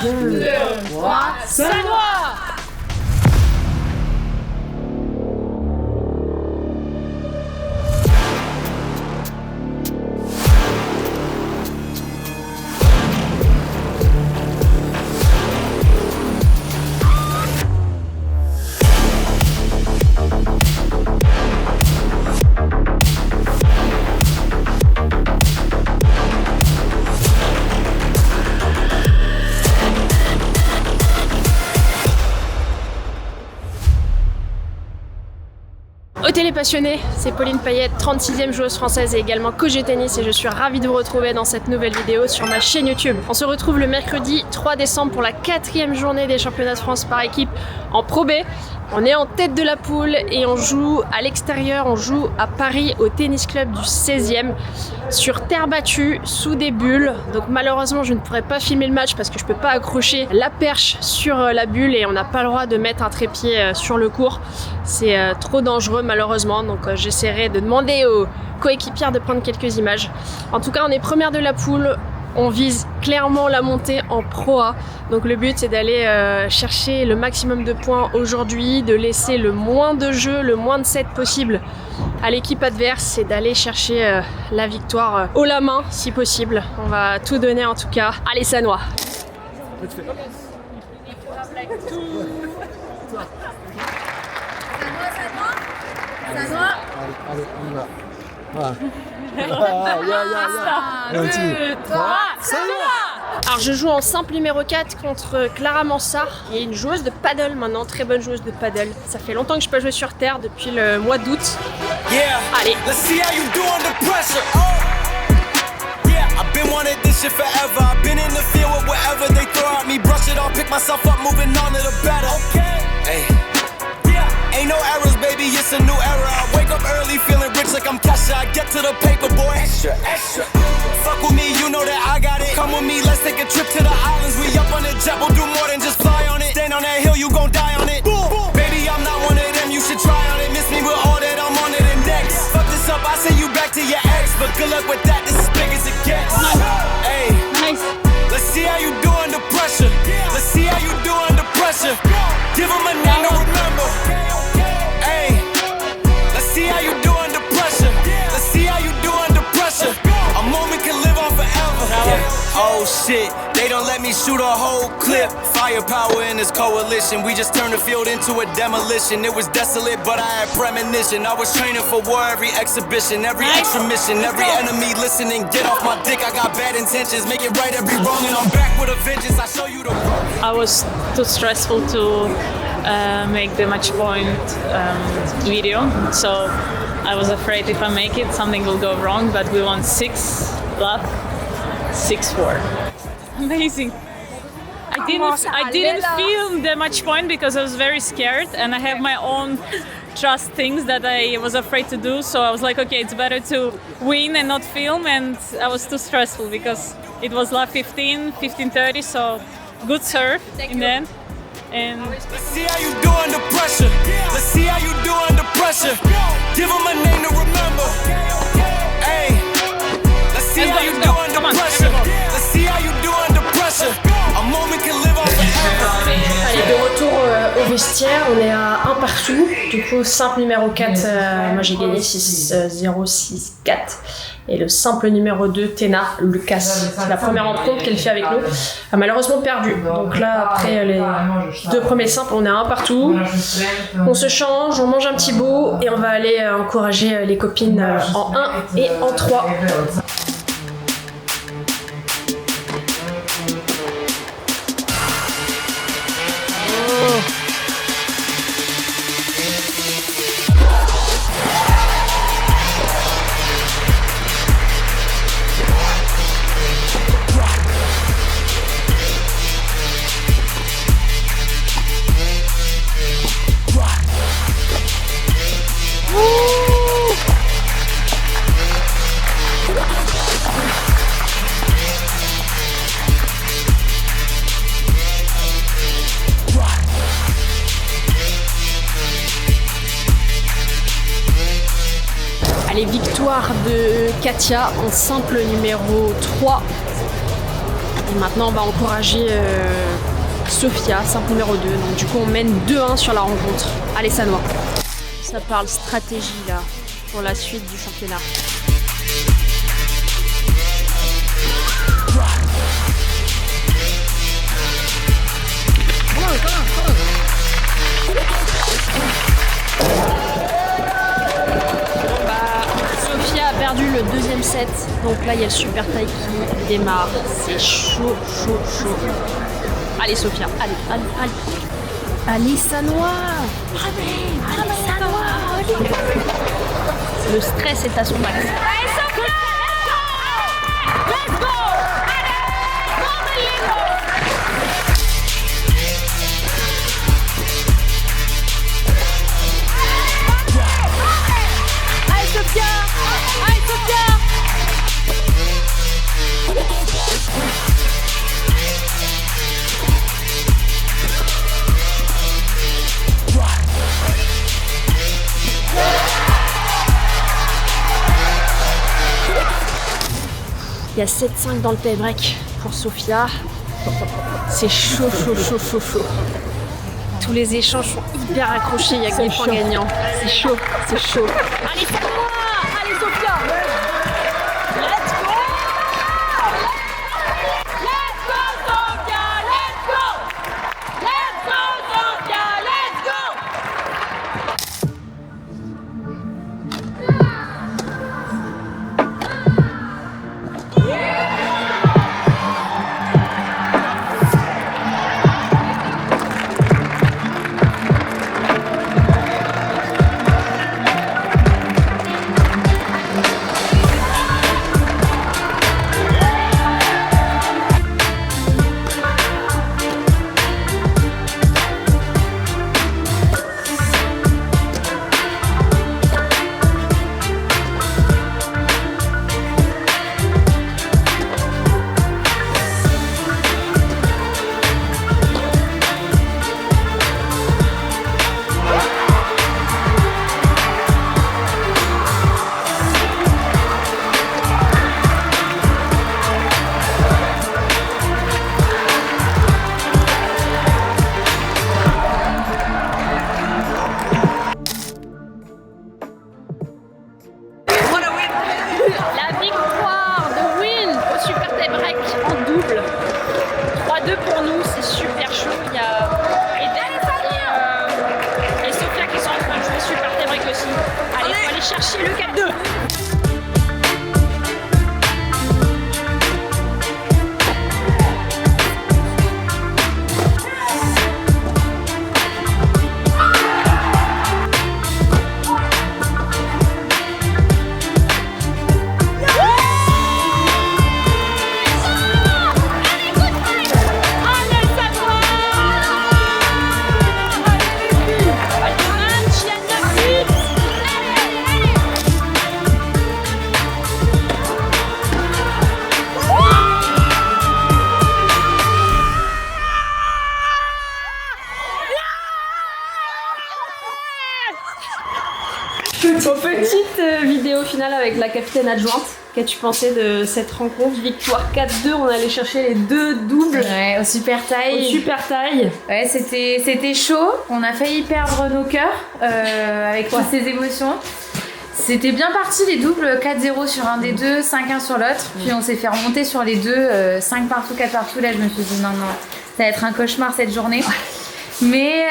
2, 3, Sanois! Hôtel les passionnés, c'est Pauline Payette, 36e joueuse française et également coach de tennis, et je suis ravie de vous retrouver dans cette nouvelle vidéo sur ma chaîne YouTube. On se retrouve le mercredi 3 décembre pour la 4e journée des championnats de France par équipe en Pro B. On est en tête de la poule et on joue à l'extérieur, on joue à Paris au tennis club du 16e sur terre battue, sous des bulles. Donc malheureusement je ne pourrai pas filmer le match parce que je peux pas accrocher la perche sur la bulle et on n'a pas le droit de mettre un trépied sur le court. C'est trop dangereux malheureusement, donc j'essaierai de demander aux coéquipières de prendre quelques images. En tout cas on est première de la poule. On vise clairement la montée en Pro A. Donc le but c'est d'aller chercher le maximum de points aujourd'hui, de laisser le moins de jeux, le moins de sets possible à l'équipe adverse et d'aller chercher la victoire haut la main si possible. On va tout donner en tout cas. Allez Sanois! Sanois. Allez, on y va. Voilà. 1, 2, 3, Sanois! Alors je joue en simple numéro 4 contre Clara Mansart, qui est une joueuse de paddle maintenant, très bonne joueuse de paddle. Ça fait longtemps que je peux pas jouer sur terre, depuis le mois d'août. Allez! Let's see how you do under pressure. Yeah, I've been wanting this shit forever. I've been in the field with whatever they throw at me. Brush it off, pick myself up, moving on to the better. Hey. Ain't no errors, baby, it's a new era. I wake up early, feeling rich like I'm Kesha. I get to the paper, boy. Extra, extra. Fuck with me, you know that I got it. Come with me, let's take a trip to the islands. We up on the jet, we'll do more than just fly on it. Stand on that hill, you gon' die on it. Boom, boom. Baby, I'm not one of them, you should try on it. Miss me with all that, I'm on it and next. Fuck this up, I send you back to your ex. But good luck with that, this is big as it gets. Hey, Nice! let's see how you do under pressure. Let's see how you do under pressure. Give them a name to remember. Hey, let's see how you do under pressure. Let's see how you do under pressure. A moment can live on forever. Oh shit, they don't let me shoot a whole clip. Firepower in this coalition. We just turned the field into a demolition. It was desolate, but I had premonition. I was training for war every exhibition, every extra mission, every enemy listening. Get off my dick, I got bad intentions. Make it right every wrong, and I'm back with a vengeance. I show you the road. I was too stressful to make the match point video, so I was afraid if I make it something will go wrong, but we won 6 love, 6-4. Amazing. I didn't film the match point because I was very scared and I have my own trust things that I was afraid to do, so I was like, okay, it's better to win and not film, and I was too stressful because it was love 15-30, so good serve in the end. And let's see how you do under pressure. Let's see how you do under pressure. Give them a name to remember. Hey, let's see how you do under pressure. Let's see how you do under pressure. A moment can live on forever. Allez, de retour au vestiaire, on est à 1 partout. Du coup, simple numéro 4, moi j'ai gagné 6-0, 6-4. Et le simple numéro 2, Tena Lucas, c'est la première rencontre qu'elle fait avec nous, a malheureusement perdu. Donc là, après les 2 premiers simples, on est à 1 partout. On se change, on mange un petit bout et on va aller encourager les copines en 1 et en 3. Allez, victoire de Katia en simple numéro 3. Et maintenant, on va encourager Sofia, simple numéro 2. Donc du coup, on mène 2-1 sur la rencontre. Allez, Sanois. Ça parle stratégie là, pour la suite du championnat. Sofia a perdu le deuxième set, donc là il y a le super tie qui démarre. C'est chaud, chaud, chaud. Allez Sofia, allez. Allez Sanois. Allez Sanois. Le stress est à son max. Allez Sofia, let's go. Il y a 7-5 dans le tie-break pour Sofia. C'est chaud. Tous les échanges sont hyper accrochés, il y a que des points gagnants. C'est chaud. Allez, Sanois! Allez, Sofia! Let's go! Let's go, Sofia! Let's go! Let's go, Sofia! Let's go! La victoire de Win au super tie-break en double. 3-2 pour nous, c'est super chaud. Il y a Eden et Sofia qui sont en train de jouer super tie-break aussi. Allez, faut aller chercher le 4-2. Petite vidéo finale avec la capitaine adjointe. Qu'as-tu pensé de cette rencontre? Victoire 4-2, on allait chercher les 2 doubles. Ouais, au super taille. Ouais, c'était chaud. On a failli perdre nos cœurs avec toutes ces émotions. C'était bien parti les doubles, 4-0 sur un des deux, 5-1 sur l'autre. Puis on s'est fait remonter sur les deux, 5 partout, 4 partout. Là, je me suis dit non, ça va être un cauchemar cette journée. Mais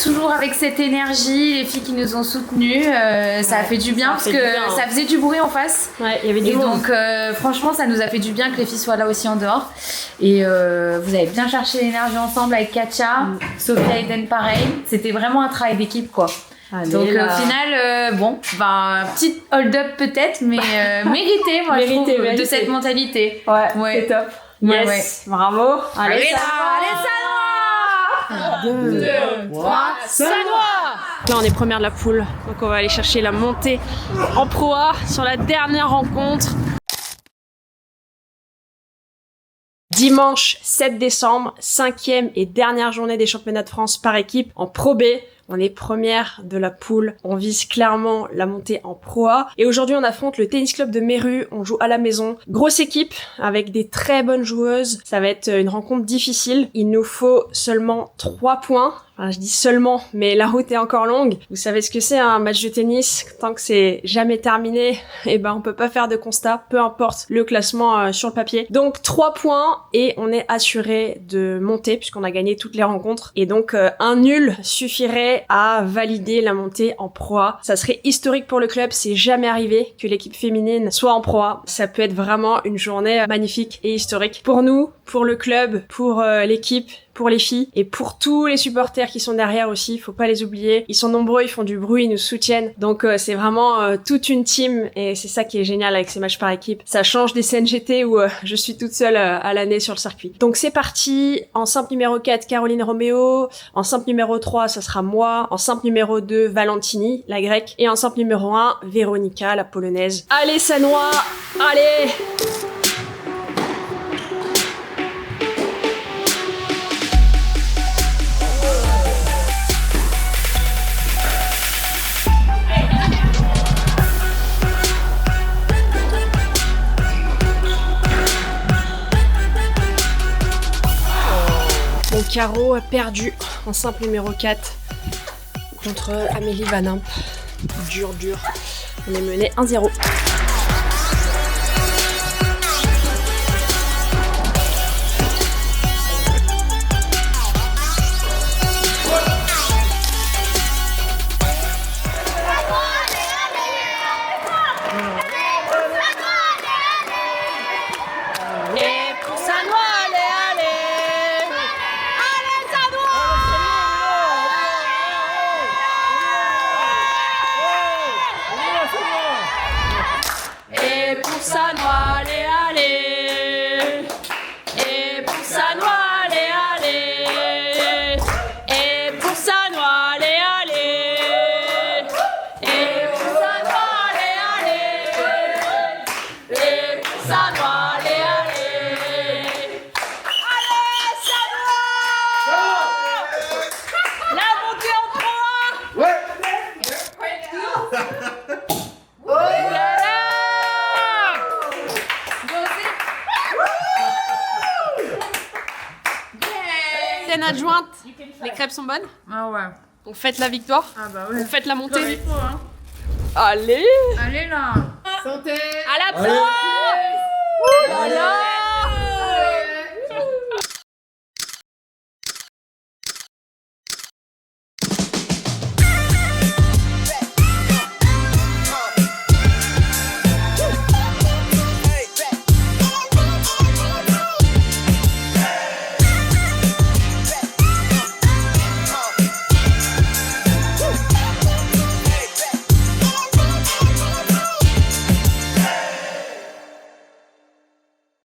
toujours avec cette énergie, les filles qui nous ont soutenues, ça a fait du bien parce que ça faisait du bruit en face. Ouais, il y avait du monde. Donc franchement, ça nous a fait du bien que les filles soient là aussi en dehors. Et vous avez bien cherché l'énergie ensemble avec Katia, Sofia et Eden pareil. C'était vraiment un travail d'équipe quoi. Allez, donc là. au final, petite hold-up peut-être, mais mérité moi je trouve, Mérité. de cette mentalité. Ouais, c'est top. Ouais, Yes, bravo. Allez, Allez, 2, 3, Sanois. Là, on est première de la poule, donc on va aller chercher la montée en Pro A sur la dernière rencontre. Dimanche 7 décembre, 5e et dernière journée des championnats de France par équipe en Pro B. On est première de la poule. On vise clairement la montée en Pro A. Et aujourd'hui, on affronte le tennis club de Méru. On joue à la maison. Grosse équipe avec des très bonnes joueuses. Ça va être une rencontre difficile. Il nous faut seulement 3 points. Enfin, je dis seulement, mais la route est encore longue. Vous savez ce que c'est, un match de tennis. Tant que c'est jamais terminé, eh ben, on peut pas faire de constat, peu importe le classement sur le papier. Donc, 3 points et on est assuré de monter puisqu'on a gagné toutes les rencontres. Et donc, un nul suffirait à valider la montée en Pro A. Ça serait historique pour le club. C'est jamais arrivé que l'équipe féminine soit en Pro A. Ça peut être vraiment une journée magnifique et historique pour nous, pour le club, pour l'équipe, pour les filles et pour tous les supporters qui sont derrière aussi, faut pas les oublier. Ils sont nombreux, ils font du bruit, ils nous soutiennent. Donc c'est vraiment toute une team et c'est ça qui est génial avec ces matchs par équipe. Ça change des CNGT où je suis toute seule à l'année sur le circuit. Donc c'est parti. En simple numéro 4, Caroline Roméo. En simple numéro 3, ça sera moi. En simple numéro 2, Valentini, la grecque. Et en simple numéro 1, Véronica, la polonaise. Allez Sanois, allez! Mon Caro a perdu en simple numéro 4 contre Amélie Van Imp. Dur. On est mené 1-0. Adjointe, les crêpes sont bonnes? Ah ouais. On fête la victoire? Ah bah ouais. On fête la montée? Il faut, hein. Allez! Allez là. Santé! À la pro! Voilà!